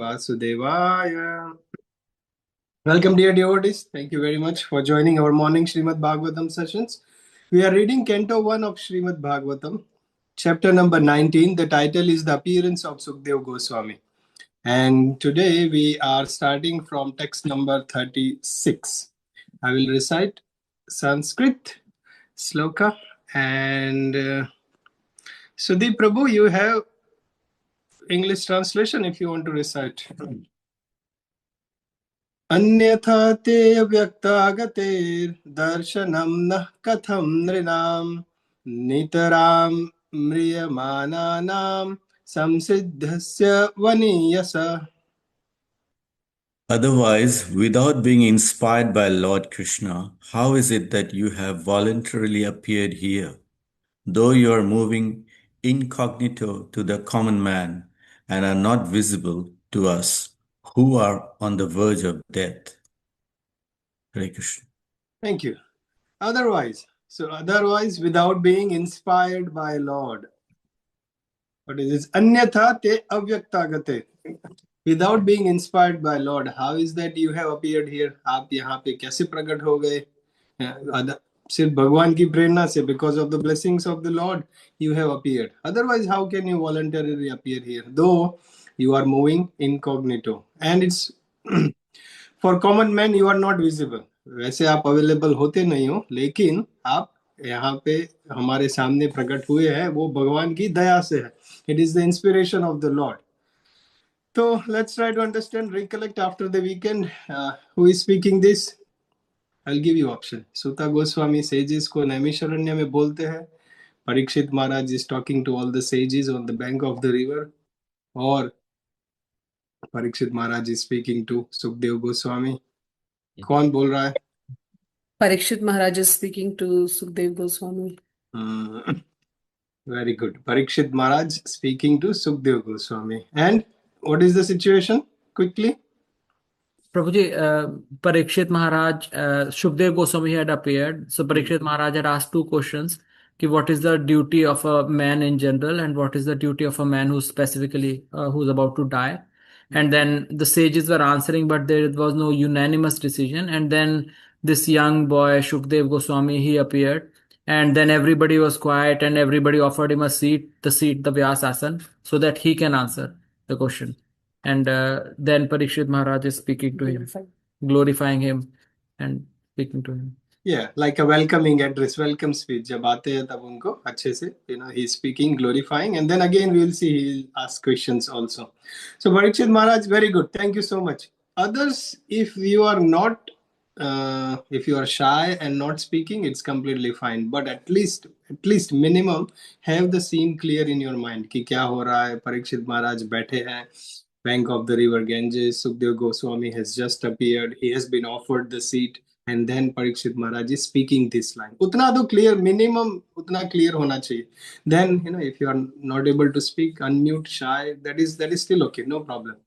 Vasudevaya. Welcome, dear devotees. Thank you very much for joining our morning Srimad Bhagavatam sessions. We are reading Canto 1 of Srimad Bhagavatam, chapter number 19. The title is The Appearance of Sukadeva Goswami. And today we are starting from text number 36. I will recite Sanskrit sloka. And Sudeep Prabhu, you have English translation if you want to recite. Anyatha te avyaktāgater darshanam nah katham nrinam nitaram mriyamananam samsiddhasya vaniyasa. Otherwise, without being inspired by Lord Krishna, how is it that you have voluntarily appeared here, though you are moving incognito to the common man and are not visible to us who are on the verge of death? Hare Krishna. Thank you. Otherwise, without being inspired by Lord. What is this? Anyatha te avyaktāgate. Without being inspired by Lord, how is that you have appeared here? आप यहाँ पे कैसे प्रकट हो गए? सिर्फ भगवान की प्रेरणा से, because of the blessings of the Lord, you have appeared. Otherwise, how can you voluntarily appear here? Though you are moving incognito, and it's for common men you are not visible. वैसे आप available होते नहीं हो, लेकिन आप यहाँ पे हमारे सामने प्रकट हुए हैं, वो भगवान की दया से है. It is the inspiration of the Lord. So let's try to understand, recollect after the weekend. Who is speaking this? I'll give you option. Sukadeva Goswami sages को नैमिषारण्य में बोलते हैं. Parikshit Maharaj is talking to all the sages on the bank of the river. Or Parikshit Maharaj is speaking to Sukadeva Goswami. कौन बोल रहा है? Parikshit Maharaj is speaking to Sukadeva Goswami. Very good. Parikshit Maharaj speaking to Sukadeva Goswami. And what is the situation? Quickly. Prabhuji, Parikshit Maharaj, Sukadeva Goswami had appeared. So Parikshit Maharaj had asked two questions. What is the duty of a man in general, and what is the duty of a man who's specifically who's about to die? And then the sages were answering, but there was no unanimous decision. And then this young boy, Sukadeva Goswami, he appeared. And then everybody was quiet and everybody offered him a seat, the Vyasa-asana, so that he can answer the question. And then Parikshit Maharaj is speaking to him, glorifying him and speaking to him. Yeah, like a welcoming address, welcome speech. जब आते हैं तब उनको अच्छे से, he's speaking, glorifying, and then again we will see he'll ask questions also. So Parikshit Maharaj, very good. Thank you so much. Others, if you are not, if you are shy and not speaking, it's completely fine. But at least minimum, have the scene clear in your mind. कि क्या हो रहा है? Parikshit Maharaj बैठे हैं, bank of the river Ganges. Sukadeva Goswami has just appeared. He has been offered the seat. And then Parikshit Maharaj is speaking this line. Utna to clear, minimum utna clear hona chahiye. Then, if you are not able to speak, unmute, shy, that is still okay, no problem.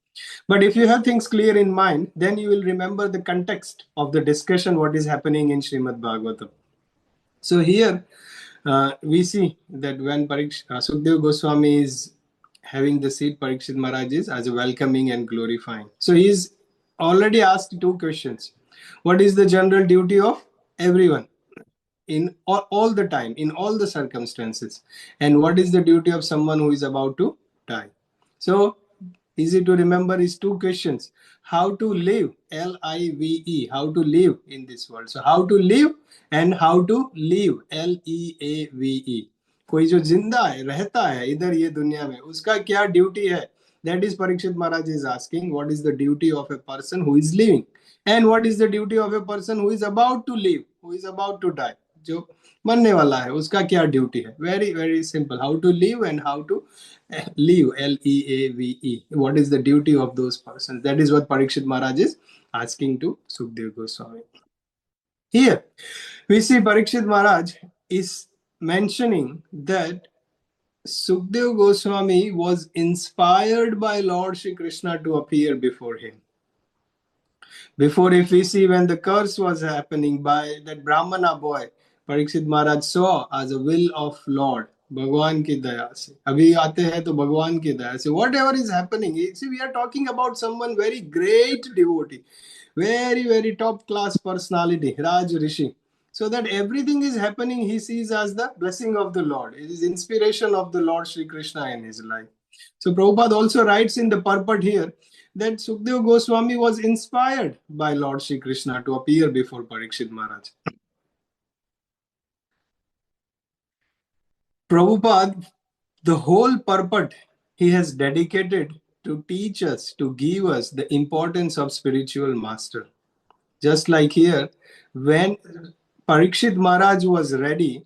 But if you have things clear in mind, then you will remember the context of the discussion, what is happening in Srimad Bhagavatam. So here, we see that when Sukadeva Goswami is having the seat, Parikshit Maharaj is as a welcoming and glorifying. So he is already asked two questions. What is the general duty of everyone in all the time, in all the circumstances? And what is the duty of someone who is about to die? So, easy to remember is two questions. How to live, L-I-V-E, how to live in this world. So, how to live and how to live, L-E-A-V-E. कोई जो जिंदा है, रहता है इधर ये दुनिया में, उसका क्या ड्यूटी है? That is Parikshit Maharaj is asking, what is the duty of a person who is living? And what is the duty of a person who is about to live, who is about to die? जो मरने वाला है, उसका क्या duty है? Very, very simple. How to live and how to live, L-E-A-V-E. What is the duty of those persons? That is what Parikshit Maharaj is asking to Sukadeva Goswami. Here, we see Parikshit Maharaj is mentioning that Sukadeva Goswami was inspired by Lord Shri Krishna to appear before him. Before, if we see when the curse was happening by that Brahmana boy, Parikshit Maharaj saw as a will of Lord भगवान की दया से। अभी आते हैं तो भगवान की दया से whatever is happening, see, we are talking about someone very great devotee, very top class personality, Raj Rishi. So that everything is happening, he sees as the blessing of the Lord. It is inspiration of the Lord Shri Krishna in his life. So Prabhupada also writes in the purport here that Sukadeva Goswami was inspired by Lord Shri Krishna to appear before Parikshit Maharaj. Prabhupada, the whole purport he has dedicated to teach us, to give us the importance of spiritual master. Just like here, when Parikshit Maharaj was ready,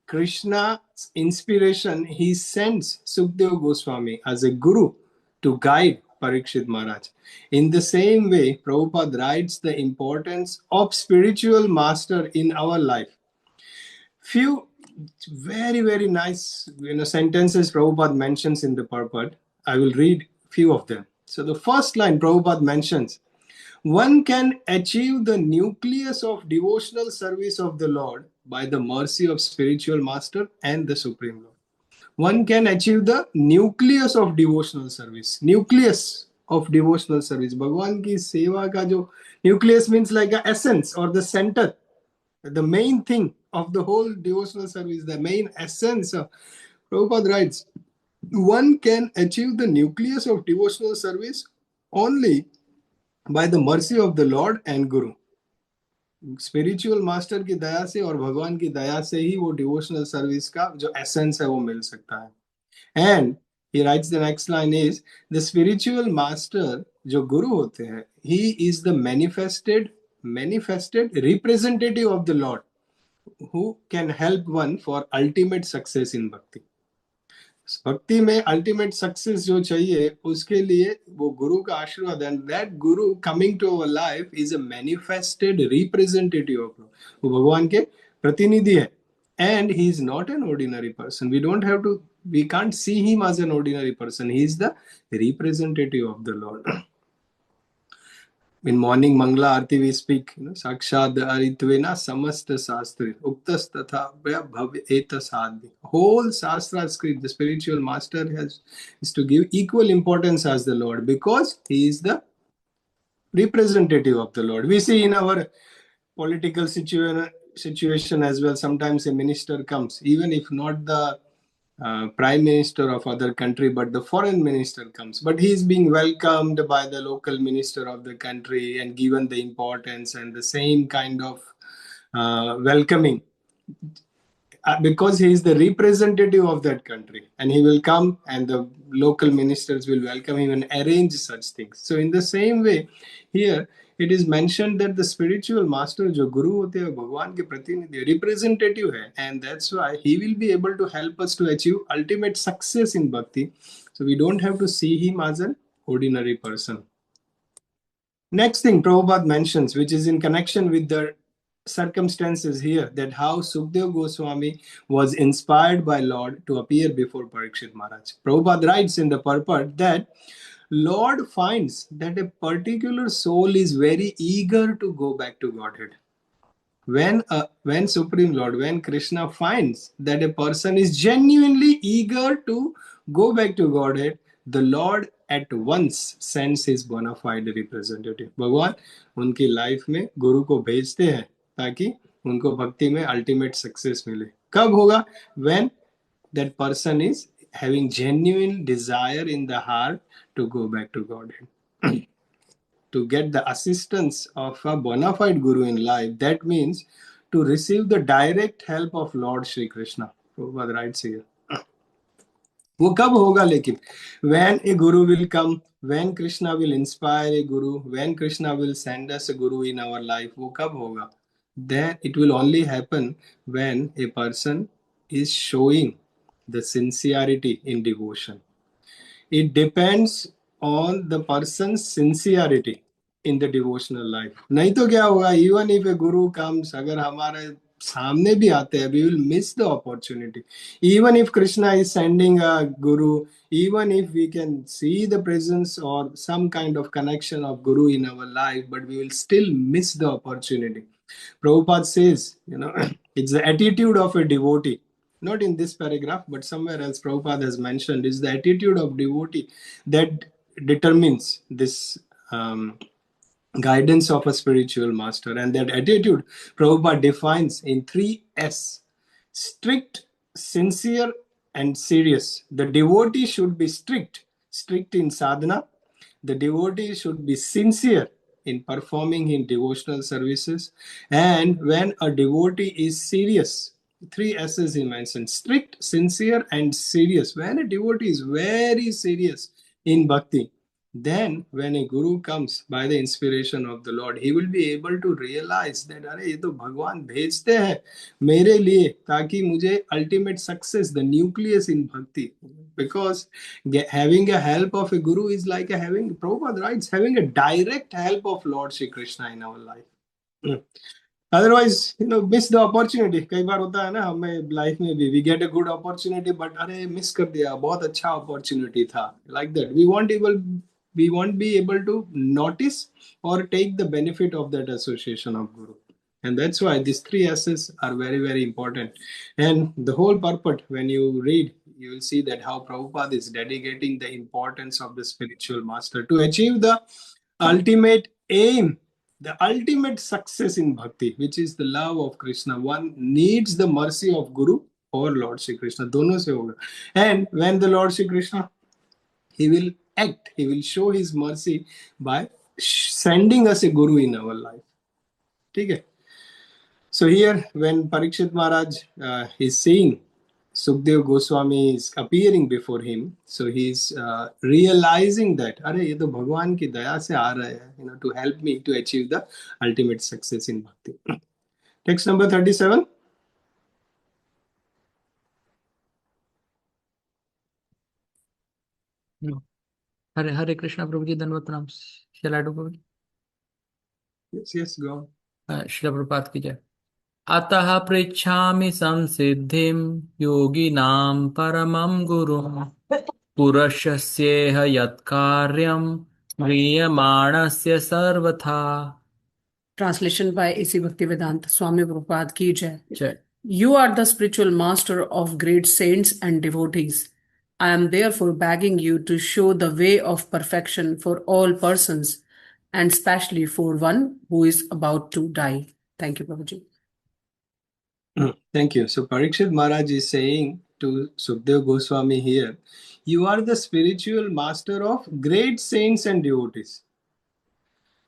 Krishna's inspiration, he sends Sukadeva Goswami as a guru to guide Parikshit Maharaj. In the same way, Prabhupada writes the importance of spiritual master in our life. Few very nice sentences Prabhupada mentions in the purport. I will read few of them. So the first line Prabhupada mentions, one can achieve the nucleus of devotional service of the Lord by the mercy of spiritual master and the Supreme Lord. One can achieve the nucleus of devotional service. Nucleus of devotional service. Bhagwan ki seva ka jo nucleus means like a essence or the center, the main thing of the whole devotional service, the main essence. Prabhupada writes, one can achieve the nucleus of devotional service only by the mercy of the Lord and Guru. Spiritual master की दया से और भगवान की दया से ही वो devotional service का जो essence है वो मिल सकता है. And he writes the next line is, the spiritual master जो गुरु होते हैं, he is the manifested representative of the Lord who can help one for ultimate success in bhakti. भक्ति में अल्टीमेट सक्सेस जो चाहिए उसके लिए वो गुरु का आशीर्वाद, and that guru coming to our life is a manifested representative of Lord. वो भगवान के प्रतिनिधि है. And he is not an ordinary person. We can't see him as an ordinary person. He is the representative of the Lord. In morning Mangala Arti we speak, sākṣād-dharitvena samasta-śāstrair, uktas tathā bhāvyata sadbhiḥ. Whole Shastra script, the spiritual master is to give equal importance as the Lord, because he is the representative of the Lord. We see in our political situation as well, sometimes a minister comes, even if not the prime minister of other country, but the foreign minister comes, but he is being welcomed by the local minister of the country and given the importance and the same kind of welcoming, because he is the representative of that country, and he will come and the local ministers will welcome him and arrange such things. So in the same way here it is mentioned that the spiritual master जो गुरु होते हैं भगवान के प्रतिनिधि representative है, and that's why he will be able to help us to achieve ultimate success in bhakti. So we don't have to see him as an ordinary person. Next thing Prabhupada mentions, which is in connection with the circumstances here, that how Sukadeva Goswami was inspired by Lord to appear before Parikshit Maharaj. Prabhupada writes in the purport that Lord finds that a particular soul is very eager to go back to Godhead. When Supreme Lord, when Krishna finds that a person is genuinely eager to go back to Godhead, the Lord at once sends his bona fide representative. भगवान उनकी life में गुरु को भेजते हैं ताकि उनको भक्ति में अल्टीमेट सक्सेस मिले. कब होगा? When that person is having genuine desire in the heart to go back to Godhead. To get the assistance of a bona fide guru in life, that means to receive the direct help of Lord Shri Krishna. Prabhupada writes here. वो कब होगा लेकिन? When a guru will come, when Krishna will inspire a guru, when Krishna will send us a guru in our life, वो कब होगा? Then it will only happen when a person is showing the sincerity in devotion. It depends on the person's sincerity in the devotional life. नहीं तो क्या होगा? Even if a guru comes, अगर हमारे सामने भी आते हैं, we will miss the opportunity. Even if Krishna is sending a guru, even if we can see the presence or some kind of connection of guru in our life, but we will still miss the opportunity. Prabhupada says, it's the attitude of a devotee not in this paragraph, but somewhere else Prabhupada has mentioned, is the attitude of devotee that determines this guidance of a spiritual master. And that attitude Prabhupada defines in 3S: strict, sincere, and serious. The devotee should be strict in sadhana. The devotee should be sincere in performing in devotional services. And when a devotee is serious, 3S's he mentioned: strict, sincere, and serious. When a devotee is very serious in bhakti, then when a guru comes by the inspiration of the Lord, he will be able to realize that अरे ये तो भगवान भेजते हैं मेरे लिए ताकि मुझे ultimate success, the nucleus in bhakti. Because having a help of a guru is like having, Prabhupada writes, having a direct help of Lord Shri Krishna in our life. Otherwise, miss the opportunity. कई बार होता है ना हमें life में भी, we get a good opportunity, but अरे miss कर दिया, बहुत अच्छा opportunity था. Like that, we won't be able to notice or take the benefit of that association of Guru. And that's why these 3S's are very, very important. And the whole purport, when you read, you will see that how Prabhupada is dedicating the importance of the spiritual master to achieve the ultimate aim, the ultimate success in bhakti, which is the love of Krishna. One needs the mercy of Guru or Lord Shri Krishna. दोनों से होगा. And when the Lord Shri Krishna, he will act, he will show his mercy by sending us a Guru in our life. Okay? So here, when Parikshit Maharaj is seeing Sukadeva Goswami is appearing before him, so he's realizing that अरे ये तो भगवान की दया से आ रहा है, to help me to achieve the ultimate success in bhakti. Text number 37. No. Hare Krishna, Prabhuji, Dandavat Pranam. Shall I do, Prabhuji? Yes, go on. Srila Prabhupada ki jai. अतः पृच्छामि संसिद्धिं योगिनां परमं गुरुं पुरुषस्येह यत्कार्यं म्रियमाणस्य सर्वथा. Translation by A.C. Bhaktivedanta Swami Prabhupada ki jai. Jai. You are the spiritual master of great saints and devotees. I am therefore begging you to show the way of perfection for all persons, and especially for one who is about to die. Thank you, Prabhuji. Thank you. So Parikshit Maharaj is saying to Sukadeva Goswami here, you are the spiritual master of great saints and devotees.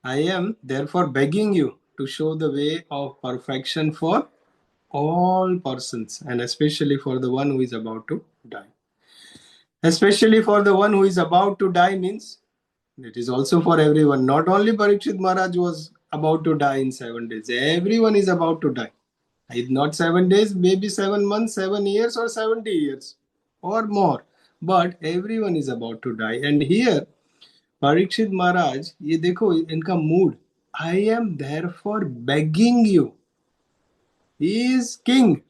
I am therefore begging you to show the way of perfection for all persons, and especially for the one who is about to die. Especially for the one who is about to die means it is also for everyone. Not only Parikshit Maharaj was about to die in 7 days. Everyone is about to die. If not 7 days, maybe 7 months, 7 years, or 70 years or more. But everyone is about to die. And here, Parikshit Maharaj, ये देखो इनका mood. I am therefore begging you. He is king,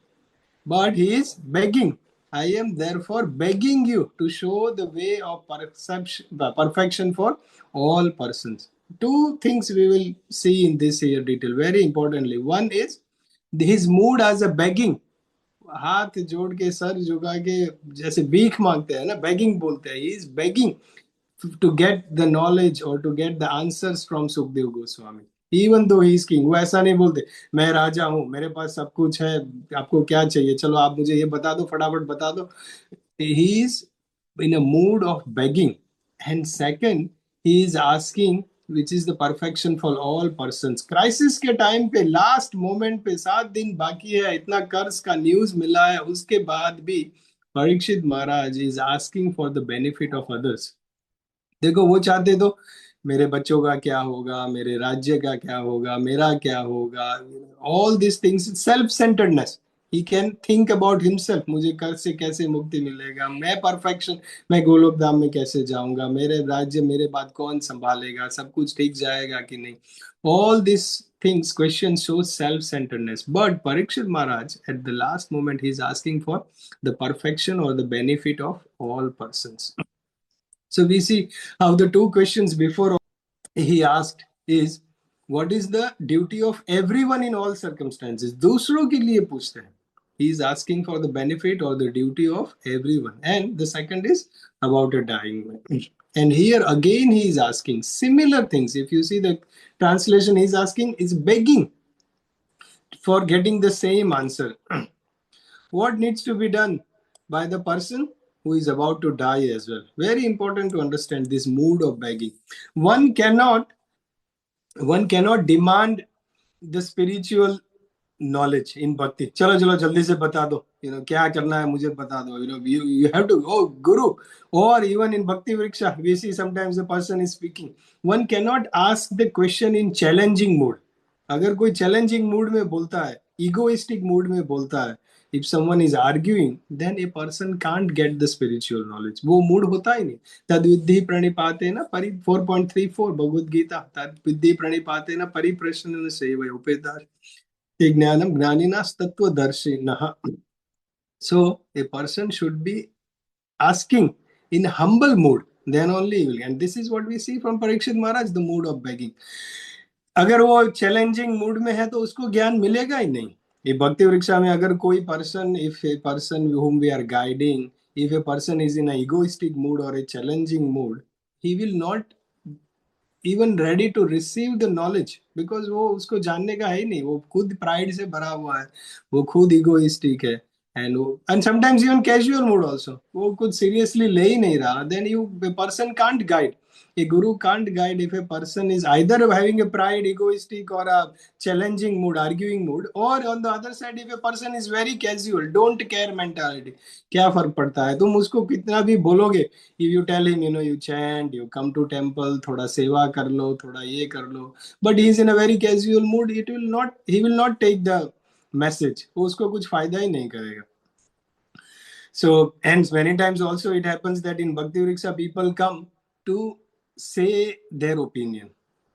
but he is begging. I am therefore begging you to show the way of perfection for all persons. Two things we will see in this here detail very importantly. One is his mood as a begging. हाथ जोड़ के sir झुका के जैसे भीख मांगते हैं ना, begging बोलते हैं. He is begging to get the knowledge or to get the answers from Sukadeva Goswami. Even though he is king, वो ऐसा नहीं बोलते मैं राजा हूँ, मेरे पास सब कुछ है, आपको क्या चाहिए, चलो आप मुझे ये बता दो, फटाफट बता दो. He is in a mood of begging. And second, he is asking, which is the perfection for all persons. Crisis के टाइम पे, लास्ट मोमेंट पे, 7 दिन बाकी है, इतना कर्ज का न्यूज मिला है, उसके बाद भी परीक्षित महाराज is asking for the benefit of others. देखो वो चाहते तो मेरे बच्चों का क्या होगा, मेरे राज्य का क्या होगा, मेरा क्या होगा, all these things, self centeredness. He can think about himself. मुझे कर्ज से कैसे मुक्ति मिलेगा, मैं परफेक्शन, मैं गोलोक धाम में कैसे जाऊंगा, मेरे राज्य मेरे बाद कौन संभालेगा, सब कुछ ठीक जाएगा कि नहीं. All these things, questions show self-centeredness. But Parikshit Maharaj, at the last moment, he is asking for the perfection or the benefit of all persons. So we see how the two questions before he asked is, what is the duty of everyone in all circumstances? दूसरों के लिए पूछते हैं. He is asking for the benefit or the duty of everyone. And the second is about a dying man. And here again he is asking similar things. If you see the translation, he is asking, is begging for getting the same answer. What needs to be done by the person who is about to die as well? Very important to understand this mood of begging. One cannot demand the spiritual knowledge in bhakti. Chalo chalo jaldi se bata do, kya karna hai mujhe bata do. You have to go guru. Or even in bhakti vriksha, we see sometimes the person is speaking. One cannot ask the question in challenging mood. अगर कोई challenging mood में बोलता है, egoistic mood में बोलता है, if someone is arguing, then a person can't get the spiritual knowledge. वो mood होता ही नहीं. तद्विद्धि प्रणिपातेन परि 4.34 भगवद गीता. तद्विद्धि प्रणिपातेन परिप्रश्नेन सेवया उपेतार ज्ञानम ज्ञानिनास तत्वदर्शिनः. So a person should be asking in humble mood, then only he will. And this is what we see from Parikshit Maharaj, the mood of begging. अगर वो challenging mood में है तो उसको ज्ञान मिलेगा ही नहीं. ये भक्ति वृक्षा में अगर कोई person, if a person whom we are guiding, if a person is in an egoistic mood or a challenging mood, he will not even ready to receive the knowledge, because वो उसको जानने का है ही नहीं. वो खुद प्राइड से भरा हुआ है, वो खुद इगोइस्टिक है. And sometimes even casual mood also, वो कुछ seriously ले ही नहीं रहा. Then a person can't guide. A guru can't guide if a person is either having a pride, egoistic, or a challenging mood, arguing mood, or on the other side, if a person is very casual, don't care mentality. क्या फर्क पड़ता है? तुम उसको कितना भी बोलोगे, if you tell him, you chant, you come to temple, थोड़ा सेवा कर लो, थोड़ा ये कर लो, but he is in a very casual mood, he will not take the message. वो उसको कुछ फायदा ही नहीं करेगा. So, hence many times also it happens that in Bhakti Vriksha people come to say their opinion.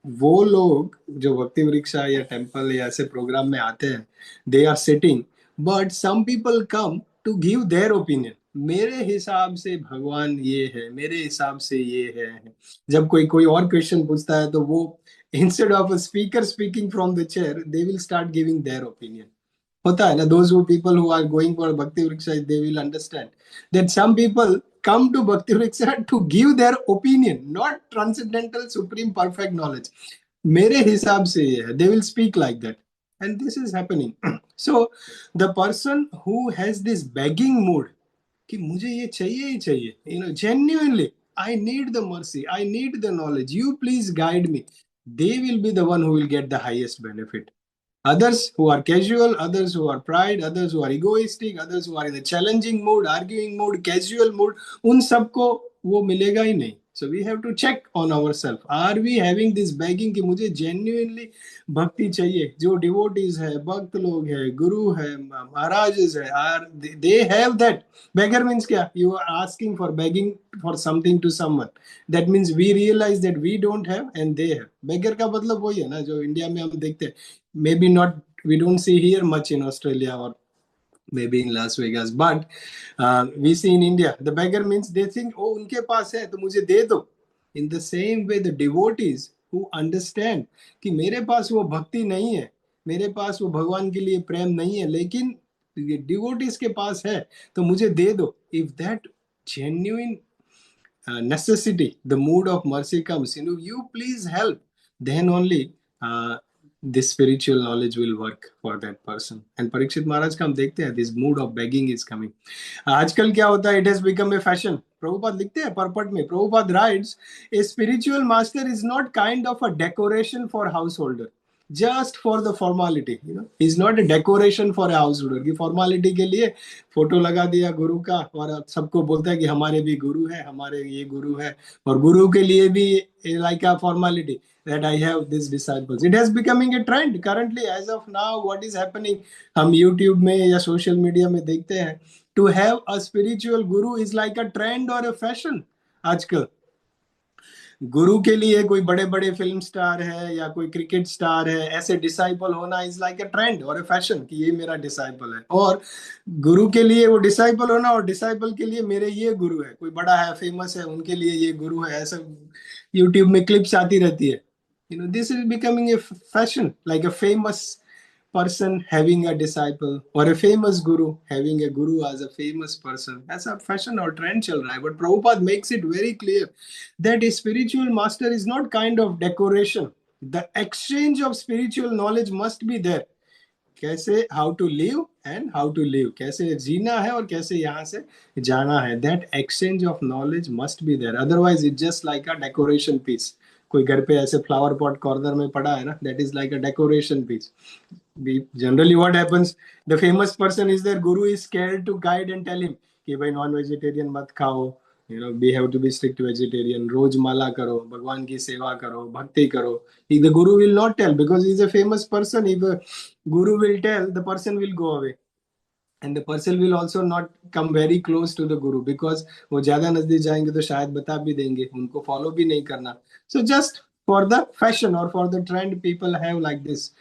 वो लोग जो भक्ति वृक्षा या टेम्पल या ऐसे प्रोग्राम में आते हैं, they are sitting, but some people come to give their opinion. मेरे हिसाब से भगवान ये है, मेरे हिसाब से ये है. जब कोई और क्वेश्चन पूछता है तो वो instead of a speaker speaking from the chair, they will start giving their opinion. होता है ना. Those people who are going for Bhakti Vriksha, they will understand that some people come to Bhakti Vriksha to give their opinion, not transcendental, supreme, perfect knowledge. मेरे हिसाब से ये है. They will speak like that. And this is happening. So, the person who has this begging mood, कि मुझे ये चाहिए ही चाहिए, genuinely, I need the mercy, I need the knowledge, you please guide me, they will be the one who will get the highest benefit. Others who are casual, others who are pride, others who are egoistic, others who are in a challenging mood, arguing mood, casual mood, उन सबको वो मिलेगा ही नहीं. So we have to check on ourselves. Are we having this begging कि मुझे genuinely भक्ति चाहिए? जो devotees है, भक्त लोग है, गुरु है, महाराज है, they have that. Beggar means क्या? You are asking for begging for something to someone. That means we realize that we don't have and they have. Beggar का मतलब वही है ना जो इंडिया में हम देखते हैं. Maybe not, we don't see here much in Australia or maybe in Las Vegas, but we see in India, the beggar means they think, oh, उनके पास है तो मुझे दे दो. In the same way, the devotees who understand कि मेरे पास वो भक्ति नहीं है, मेरे पास वो भगवान के लिए प्रेम नहीं है, लेकिन devotees के पास है तो मुझे दे दो. If that genuine necessity, the mood of mercy comes, you please help, then only this spiritual knowledge will work for that person. And Parikshit Maharaj का हम देखते हैं, this mood of begging is coming. आजकल क्या होता है, it has become a fashion. Prabhupada लिखते हैं परपट में, Prabhupada writes, a spiritual master is not kind of a decoration for householder, just for the formality. He's not a decoration for a householder. कि formality के लिए photo लगा दिया गुरु का और सबको बोलता है कि हमारे भी गुरु है, हमारे ये गुरु है, और गुरु के लिए भी like a formality that I have these disciples. It has becoming a trend currently. As of now, what is happening, हम YouTube में या social media में देखते हैं, to have a spiritual guru is like a trend or a fashion आजकल. गुरु के लिए कोई बड़े बड़े फिल्म स्टार है या कोई क्रिकेट स्टार है, ऐसे डिसाइपल होना इज लाइक अ ट्रेंड और अ फैशन कि ये मेरा डिसाइपल है. और गुरु के लिए वो डिसाइपल होना, और डिसाइपल के लिए मेरे ये गुरु है, कोई बड़ा है, फेमस है, उनके लिए ये गुरु है. ऐसा यूट्यूब में क्लिप्स आती रहती है. This is becoming a fashion, like a famous person having a disciple or a famous guru having a guru as a famous person. ऐसा fashion और trend चल रहा है. But Prabhupada makes it very clear that a spiritual master is not kind of decoration. The exchange of spiritual knowledge must be there. कैसे how to live and how to live, कैसे जीना है और कैसे यहाँ से जाना है. That exchange of knowledge must be there. Otherwise it's just like a decoration piece. कोई घर पे ऐसे फ्लावर पॉट कॉर्नर में पड़ा है ना, that is like a decoration piece. Generally what happens, the famous person is their guru is scared to guide and tell him कि भाई नॉन वेजिटेरियन मत खाओ, we have to be strict vegetarian, रोज माला करो, भगवान की सेवा करो, भक्ति करो. If the guru will not tell because he is a famous person, if a guru will tell, the person will go away. And the person will also not come very close to the guru because वो ज्यादा नजदीक जाएंगे तो शायद बता भी देंगे, उनको फॉलो भी नहीं करना. So just for the fashion or for the trend, people have like this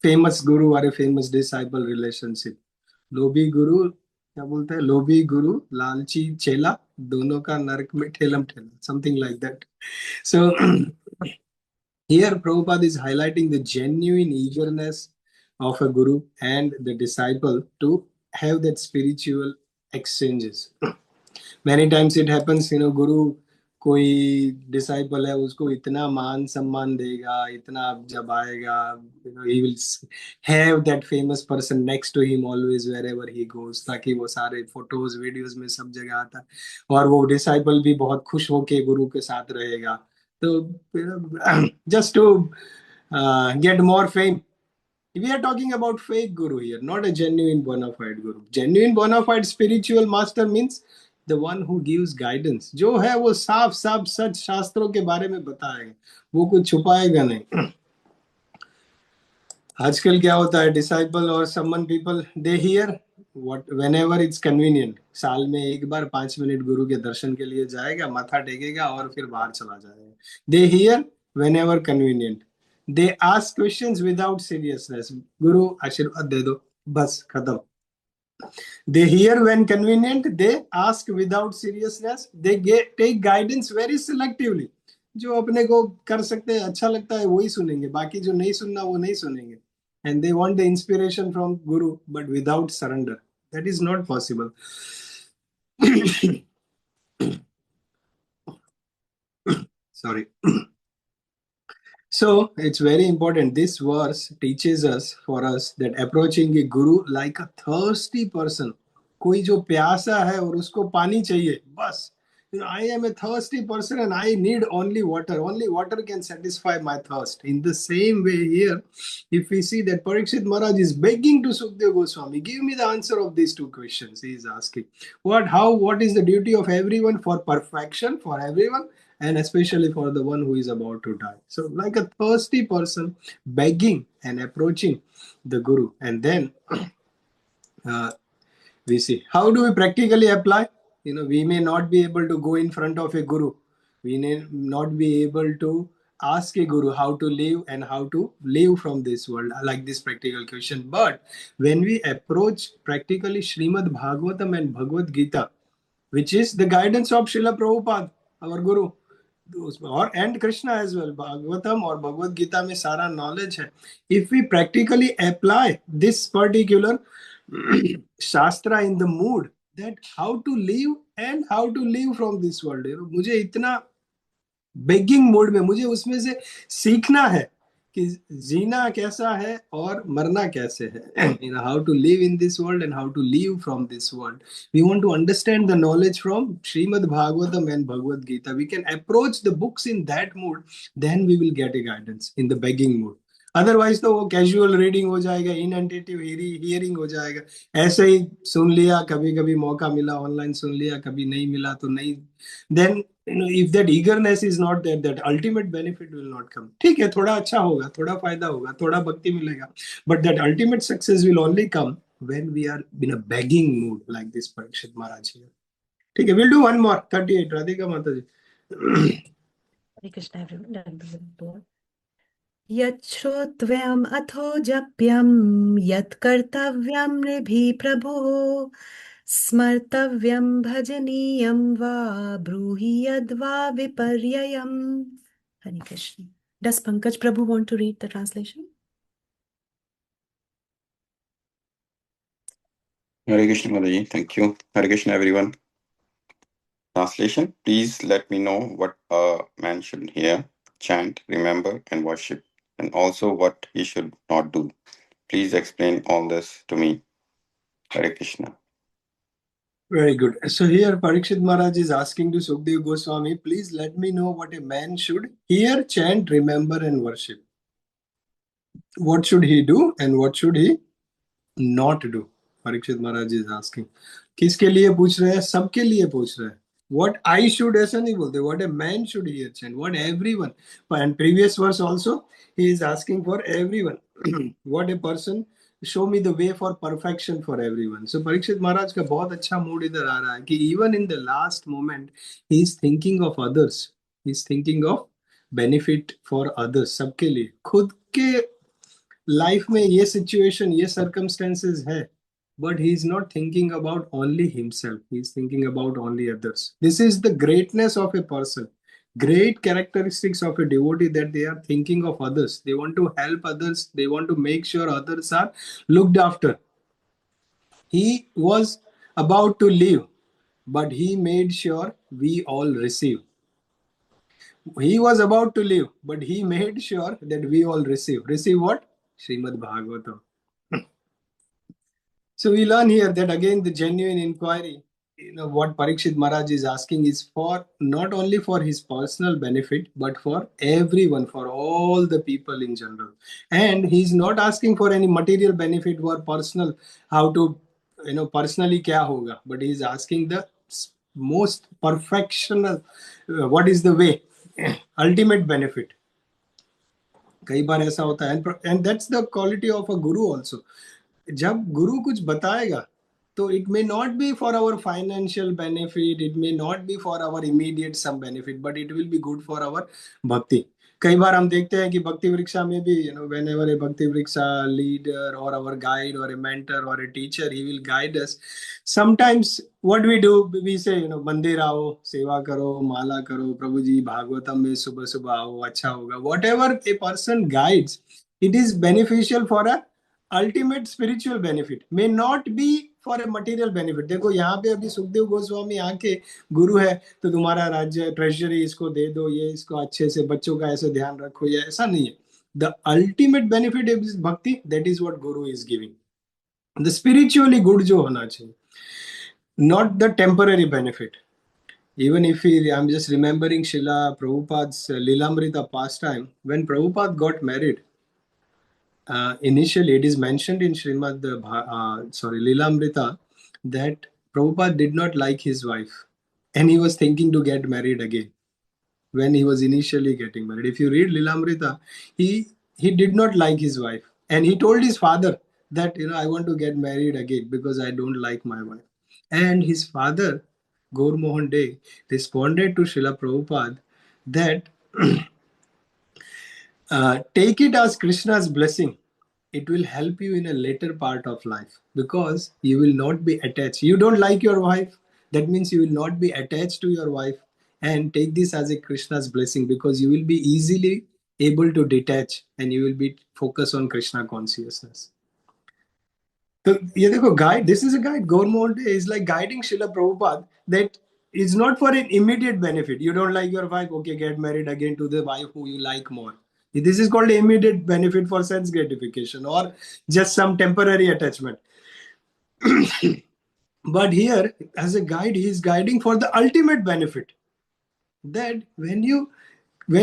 famous guru or a famous disciple relationship. लोभी गुरु क्या बोलते हैं, लोभी गुरु लालची चेला दोनों का नरक में ठेलम ठेला, something like that. So here Prabhupada is highlighting the genuine eagerness of a guru and the disciple to have that spiritual exchanges. Many times it happens, guru कोई disciple है उसको इतना मान सम्मान देगा, इतना जब आएगा, he will have that famous person next to him always wherever he goes, ताकि वो सारे फोटोज वीडियोस में सब जगह आता है, और वो disciple भी बहुत खुश होके गुरु के साथ रहेगा. तो just to get more fame. We are talking about fake guru here, not a genuine bona fide guru. Genuine bona fide spiritual master means the one who gives guidance. जो है वो साफ साफ सच शास्त्रों के बारे में बताएगा, वो कुछ छुपाएगा नहीं. आजकल क्या होता है, डिसाइपल और someone people they hear what whenever it's convenient. साल में एक बार 5 मिनट गुरु के दर्शन के लिए जाएगा, माथा टेकेगा और फिर बाहर चला जाएगा. They hear whenever convenient. They ask questions without seriousness. गुरु आशीर्वाद दे दो, बस खत्म. They hear when convenient, they ask without seriousness, they take guidance very selectively. जो अपने को कर सकते हैं, अच्छा लगता है वही सुनेंगे, बाकी जो नहीं सुनना वो नहीं सुनेंगे. And they want the inspiration from guru but without surrender. That is not possible. Sorry. So it's very important. This verse teaches us for us that approaching a guru like a thirsty person. कोई जो प्यासा है और उसको पानी चाहिए, बस. I am a thirsty person and I need only water. Only water can satisfy my thirst. In the same way here, if we see that Parikshit Maharaj is begging to Sukadeva Goswami, give me the answer of these two questions. He is asking, what is the duty of everyone for perfection for everyone, and especially for the one who is about to die. So like a thirsty person begging and approaching the guru. And then we see, how do we practically apply? We may not be able to go in front of a guru. We may not be able to ask a guru how to live and how to live from this world, like this practical question. But when we approach practically Srimad Bhagavatam and Bhagavad Gita, which is the guidance of Srila Prabhupada, our guru, और and Krishna as well, Bhagavatam और Bhagavad Gita में सारा knowledge है. If we practically apply this particular shastra in the mood, that how to live and how to live from this world, मुझे इतना begging mood में मुझे उसमें से सीखना है कि जीना कैसा है और मरना कैसे है. How to live in this world and how to live from this world. We want to understand the knowledge from Srimad Bhagavatam and Bhagavad Gita. We can approach the books in that mood, then we will get a guidance in the begging mood. Otherwise तो वो casual reading हो जाएगा, इनएंटेटिव hearing हो जाएगा, ऐसे ही सुन लिया, कभी कभी मौका मिला ऑनलाइन सुन लिया, कभी नहीं मिला तो नहीं. Then if that eagerness is not there, that ultimate benefit will not come. ठीक है, थोड़ा अच्छा होगा, थोड़ा फायदा होगा, थोड़ा भक्ति मिलेगा, but that ultimate success will only come when we are in a begging mood like this Parikshit Maharaj here. ठीक है, we'll do one more. 38 Radhika Mataji. Hare Krishna everyone. Yat shrotvayam atho japyam yat kartavyam nibhi prabhu smartavyam bhajaniyam va bruhi yadva viparyayam. Hare Krishna. Does Pankaj Prabhu want to read the translation? Hare Krishna, Mataji. Thank you. Hare Krishna, everyone. Translation: please let me know what a man should hear, chant, remember, and worship, and also what he should not do. Please explain all this to me. Hare Krishna. Very good. So here Parikshit Maharaj is asking to Sukadeva Goswami, please let me know what a man should hear, chant, remember and worship. What should he do and what should he not do? Parikshit Maharaj is asking. किसके लिए पूछ रहे हैं? सबके लिए पूछ रहे हैं. What I should ऐसा नहीं बोलते. What a man should hear, chant. What everyone. And previous verse also, he is asking for everyone. What a person. Show me the way for perfection for everyone. So Parikshit Maharaj का बहुत अच्छा mood इधर आ रहा है कि even in the last moment he is thinking of others. He is thinking of benefit for others. सबके लिए. खुद के लाइफ में ये सिचुएशन ये सर्कमस्टेंसेस है but he is not thinking about only himself, he is thinking about only others. This is the greatness of a person, great characteristics of a devotee, that they are thinking of others, they want to help others, they want to make sure others are looked after. He was about to leave but he made sure we all receive. He was about to leave but he made sure that we all receive what? Srimad Bhagavatam. So we learn here that again the genuine inquiry, what Parikshit Maharaj is asking is for not only for his personal benefit, but for everyone, for all the people in general. And he's not asking for any material benefit or personal, how to, personally kya hoga, but he's asking the most perfectional, what is the way, ultimate benefit. कई बार ऐसा होता है and that's the quality of a guru also. जब गुरु कुछ बताएगा तो it may not be for our financial benefit, it may not be for our immediate some benefit, but it will be good for our bhakti. कई बार हम देखते हैं कि भक्ति वृक्षा में भी whenever a bhakti vriksha leader or our guide or a mentor or a teacher, he will guide us. Sometimes what we do, we say मंदिर आओ, सेवा करो, माला करो, प्रभु जी भागवतम में सुबह सुबह आओ, अच्छा होगा. Whatever a person guides, it is beneficial for a ultimate spiritual benefit, may not be for a material benefit. देखो यहाँ पे अभी सुखदेव गोस्वामी आके गुरु है तो तुम्हारा राज्य ट्रेजरी इसको दे दो, ये इसको अच्छे से बच्चों का ऐसे ध्यान रखो, ये ऐसा नहीं है. The ultimate benefit is bhakti, that is what guru is giving. The spiritually good जो होना चाहिए, not the temporary benefit. Even if I'm just remembering Srila Prabhupada's Lilamrita pastime, when Prabhupada got married, initially it is mentioned in Lilamrita that Prabhupada did not like his wife and he was thinking to get married again when he was initially getting married. If you read Lilamrita, he did not like his wife and he told his father that I want to get married again because I don't like my wife. And his father, Gaur Mohan Dey, responded to Srila Prabhupada that take it as Krishna's blessing. It will help you in a later part of life because you will not be attached. You don't like your wife, that means you will not be attached to your wife, and take this as a Krishna's blessing because you will be easily able to detach and you will be focused on Krishna consciousness. So, guide. This is a guide. Government is like guiding Srila Prabhupada that it's not for an immediate benefit. You don't like your wife, okay, get married again to the wife who you like more. This is called immediate benefit for sense gratification or just some temporary attachment. But here, as a guide, he is guiding for the ultimate benefit. That when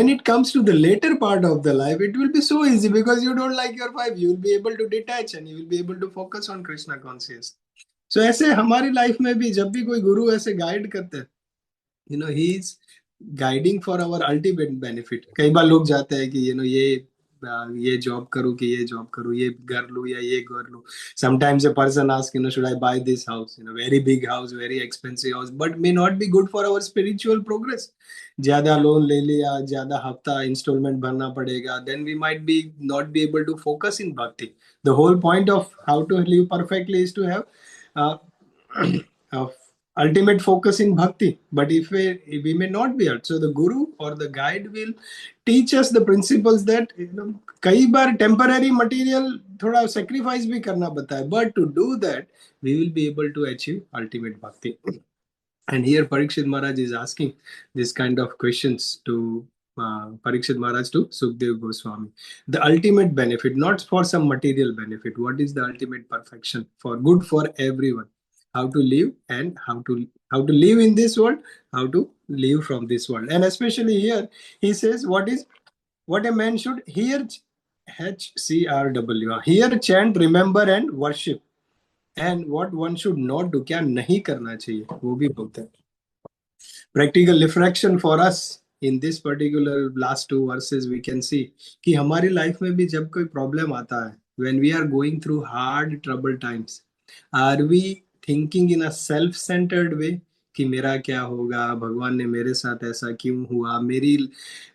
it comes to the later part of the life, it will be so easy because you don't like your wife. You will be able to detach and you will be able to focus on Krishna consciousness. So ऐसे हमारी life में भी जब भी कोई गुरु ऐसे guide करते हैं, he is guiding for our ultimate benefit. कई बार लोग जाते हैं कि ये जॉब करूँ कि ये जॉब करूँ, ये घर लूँ या ये घर लूँ. Sometimes a person asks, should I buy this house? Very big house, very expensive house, but may not be good for our spiritual progress. ज्यादा लोन ले लिया, ज्यादा हफ्ता इंस्टॉलमेंट भरना पड़ेगा, then we might be not be able to focus in bhakti. The whole point of how to live perfectly is to have ultimate focus in bhakti. But if we may not be able, so the guru or the guide will teach us the principles that कई बार temporary material थोड़ा sacrifice भी करना पड़ता है, but to do that we will be able to achieve ultimate bhakti. And here Parikshit Maharaj is asking this kind of questions to Parikshit Maharaj to Sukadeva Goswami. The ultimate benefit, not for some material benefit. What is the ultimate perfection for good for everyone? How to live and how to live in this world, how to live from this world. And especially here, he says what a man should hear, HCRW. Hear, chant, remember, and worship. And what one should not do, क्या नहीं करना चाहिए, वो भी बोलते हैं. Practical reflection for us in this particular last two verses we can see कि हमारी लाइफ में भी जब कोई प्रॉब्लम आता है, when we are going through hard trouble times, are we thinking in a self-centered way कि मेरा क्या होगा, भगवान ने मेरे साथ ऐसा क्यों हुआ, मेरी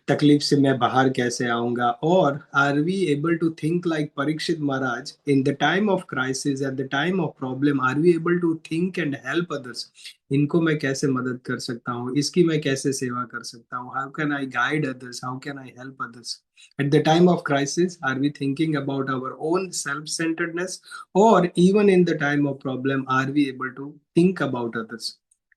तकलीफ से मैं बाहर कैसे आऊंगा, और are we able to think like Parikshit Maharaj in the time of crisis, at the time of problem, are we able to think and help others, इनको मैं कैसे मदद कर सकता हूँ, इसकी मैं कैसे सेवा कर सकता हूँ, how can I guide others, how can I help others. At the time of crisis, are we thinking about our own self-centeredness, or even in the time of problem, are we able to think about others?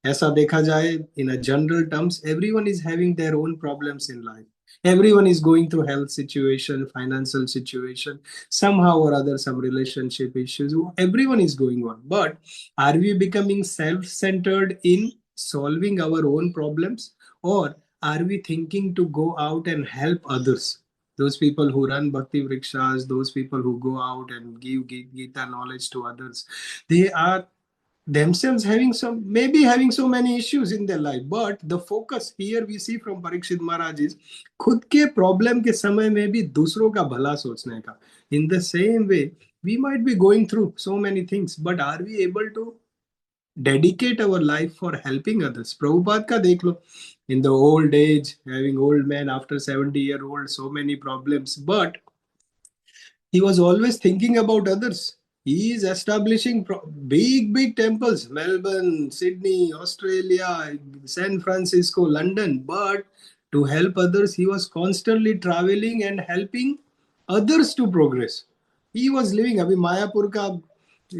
ऐसा देखा जाए, in a general terms, everyone is having their own problems in life. Everyone is going through health situation, financial situation, somehow or other, some relationship issues. Everyone is going on. But are we becoming self-centered in solving our own problems, or are we thinking to go out and help others? Those people who run bhakti vrikshas, those people who go out and give Gita knowledge to others, they are themselves having so many issues in their life, but the focus here we see from Parikshit Maharaj is खुद के problem के समय में भी दूसरों का भला सोचने का. In the same way, we might be going through so many things, but are we able to dedicate our life for helping others? Prabhupada का देख लो, in the old age, having old man after 70-year-old, so many problems, but he was always thinking about others. He is establishing big temples, Melbourne, Sydney, Australia, San Francisco, London. But to help others, he was constantly traveling and helping others to progress. He was living, abhi Mayapur ka,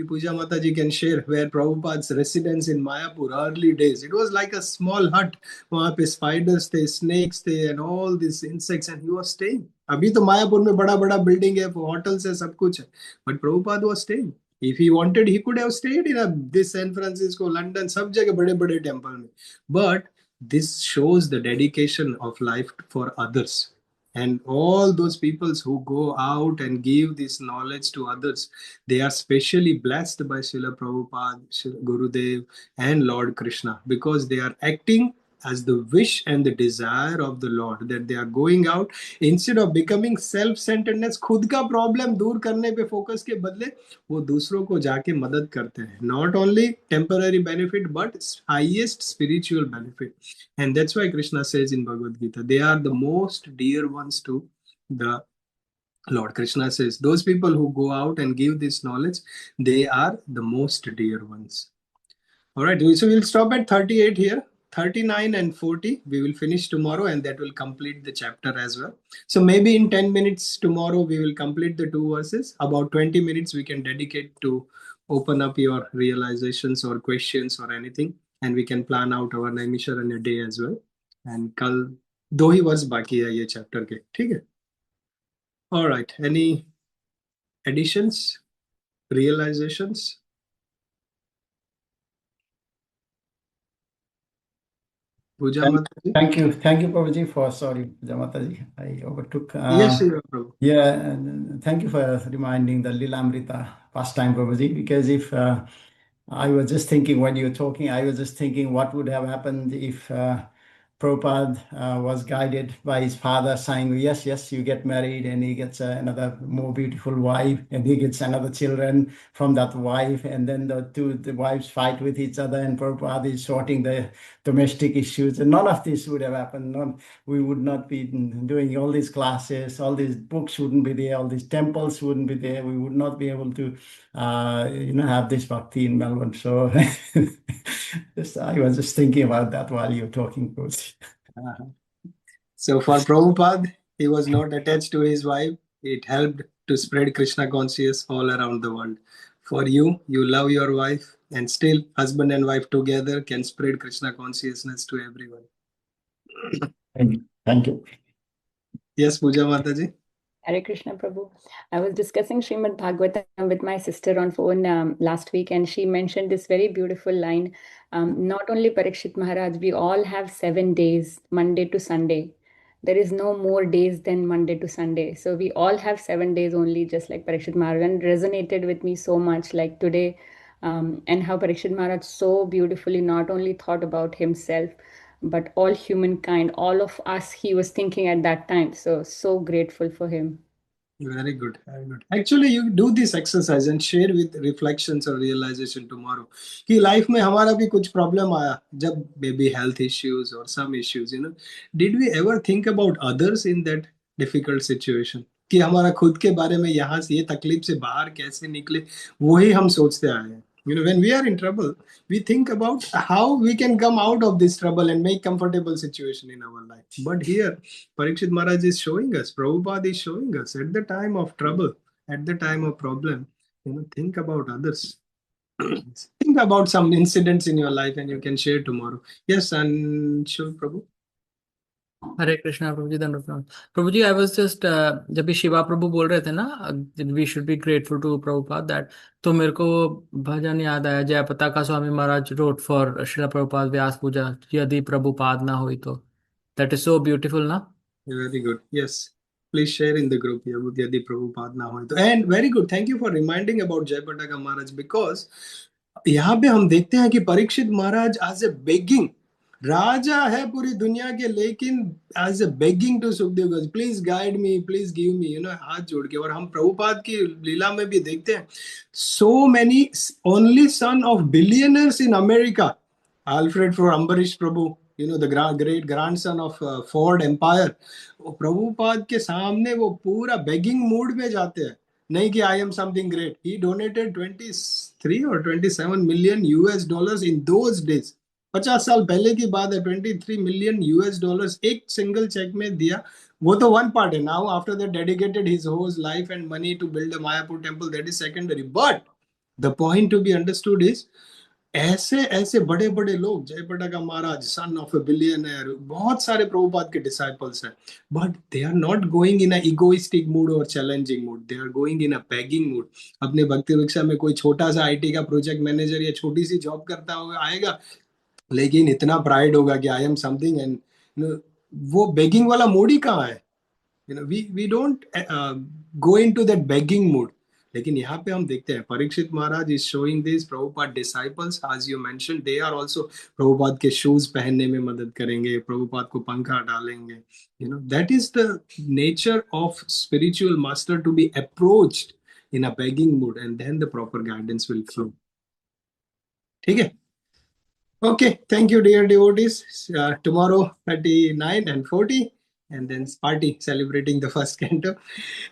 Puja Mataji can share, where Prabhupada's residence in Mayapur, early days. It was like a small hut. वहाँ पे spiders थे, snakes थे, and all these insects, and he was staying. अभी तो मायापुर में बड़ा building है, hotels है, सब कुछ है. But Prabhupada was staying. If he wanted, he could have stayed in this San Francisco, London, सब जगह बड़े temple में. But this shows the dedication of life for others. And all those peoples who go out and give this knowledge to others, they are specially blessed by Srila Prabhupada, Srila Gurudev, and Lord Krishna, because they are acting as the wish and the desire of the Lord, that they are going out instead of becoming self-centeredness, खुद का problem दूर करने पे focus के बदले वो दूसरों को जाके मदद करते हैं. Not only temporary benefit, but highest spiritual benefit. And that's why Krishna says in Bhagavad Gita, they are the most dear ones to the Lord. Krishna says, those people who go out and give this knowledge, they are the most dear ones. All right, so we'll stop at 38 here. 39 and 40 we will finish tomorrow, and that will complete the chapter as well. So maybe in 10 minutes tomorrow we will complete the 2 verses. About 20 minutes we can dedicate to open up your realizations or questions or anything, and we can plan out our Naimisharanya day as well. And kal 2 ही वर्ष बाकी है ये chapter के, ठीक है? All right, any additions, realizations? Puja Mataji? Thank you, Prabhuji, for sorry, Puja Mataji, I overtook. Yes, Prabhu. Yeah, and thank you for reminding the Lilamrita pastime, Prabhuji, because if I was just thinking when you were talking, I was just thinking what would have happened if Prabhupada was guided by his father saying, yes, yes, you get married and he gets another more beautiful wife and he gets another children from that wife, and then the wives fight with each other and Prabhupada is sorting the domestic issues, and none of this would have happened. We would not be doing all these classes, all these books wouldn't be there, all these temples wouldn't be there, we would not be able to have this bhakti in Melbourne. So I was just thinking about that while you're talking, Prabhuji. So for Prabhupada, he was not attached to his wife. It helped to spread Krishna consciousness all around the world. For you, you love your wife, and still husband and wife together can spread Krishna consciousness to everyone. Thank you. Thank you. Yes, Puja Mataji. Hare Krishna Prabhu. I was discussing Srimad Bhagavatam with my sister on phone last week, and she mentioned this very beautiful line. Not only Parikshit Maharaj, we all have 7 days, Monday to Sunday. There is no more days than Monday to Sunday. So we all have 7 days only, just like Parikshit Maharaj, and resonated with me so much, like today, and how Parikshit Maharaj so beautifully not only thought about himself, but all humankind, all of us, he was thinking at that time. So grateful for him. Very good, very good. Actually, you do this exercise and share with reflections or realization tomorrow. कि life में हमारा भी कुछ problem आया, जब maybe health issues or some issues, did we ever think about others in that difficult situation? कि हमारा खुद के बारे में यहाँ से ये तकलीफ से बाहर कैसे निकले, वही हम सोचते आए हैं. When we are in trouble, we think about how we can come out of this trouble and make comfortable situation in our life. But here, Parikshit Maharaj is showing us, Prabhupada is showing us, at the time of trouble, at the time of problem, think about others. Think about some incidents in your life and you can share tomorrow. Yes, and Shiv Prabhu. हरे कृष्णा प्रभु जी, धन्यवाद प्रभु जी. I was just जब भी शिवा प्रभु बोल रहे थे ना, we should be grateful to Prabhupada that, तो मेरे को भजन याद आया, जय पताका स्वामी महाराज रोट फॉर श्रीला प्रभुपाद व्यास पूजा, यदि प्रभुपाद ना हुई तो. दैट इज सो ब्यूटीफुल ना. Very good. Yes. Please share in the group. Yadi Prabhupada na hoy to. And very good. Thank you for reminding about Jai Pataka Maharaj, because यहाँ पे हम देखते हैं कि परीक्षित महाराज as a begging, राजा है पूरी दुनिया के, लेकिन as a begging to Sukhdev Goswami, please guide me, please give me, हाथ जोड़ के. और हम प्रभुपाद की लीला में भी देखते हैं, so many only son of billionaires in America, Alfred for Ambarish Prabhu, the great grandson of Ford Empire, Prabhupada के सामने वो पूरा begging mood में जाते हैं. नहीं कि I am something great. He donated 23 or 27 million US dollars in those days. 50 साल पहले की बात है. 23 million US dollars एक single check में दिया. वो तो one part है. Now after that dedicated his whole life and money to build a Mayapur temple. That is secondary. But the point to be understood is, ऐसे ऐसे बड़े बड़े लोग, जय पटाका महाराज, सन ऑफ ए बिलियनर, बहुत सारे प्रभुपाद के डिसाइपल्स हैं, but they are not going in a egoistic mood और challenging mood. They are going in a begging mood. अपने भक्ति वृक्षा में कोई छोटा सा आईटी का प्रोजेक्ट मैनेजर या छोटी सी जॉब करता होगा, आएगा, लेकिन इतना प्राइड होगा कि आई एम समथिंग, एंड वो बेगिंग वाला मूड ही कहाँ है. we don't go into that begging mood. लेकिन यहाँ पे हम देखते हैं परीक्षित महाराज is showing these Prabhupada disciples, as you mentioned, they are also Prabhupada के shoes पहनने में मदद करेंगे, प्रभुपाद को पंखा डालेंगे. That is the nature of spiritual master, to be approached in a begging mood, and then the proper guidance will flow. ठीक है? Okay, thank you dear devotees. Tomorrow 39 and 40. And then party celebrating the first canto.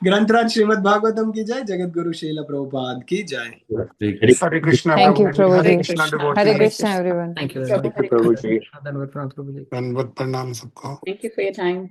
Grantraj Srimad Bhagavatam ki jai, Jagat Guru Srila Prabhupada ki jai. Hare Krishna. Thank you, Hare Prabhuji. Krishna Hare devotees. Krishna, everyone. Thank you Prabhu, Hare Krishna. Prabhuji. धन्यवाद प्रभु जी. Dandavat pranam sabko. Thank you for your time.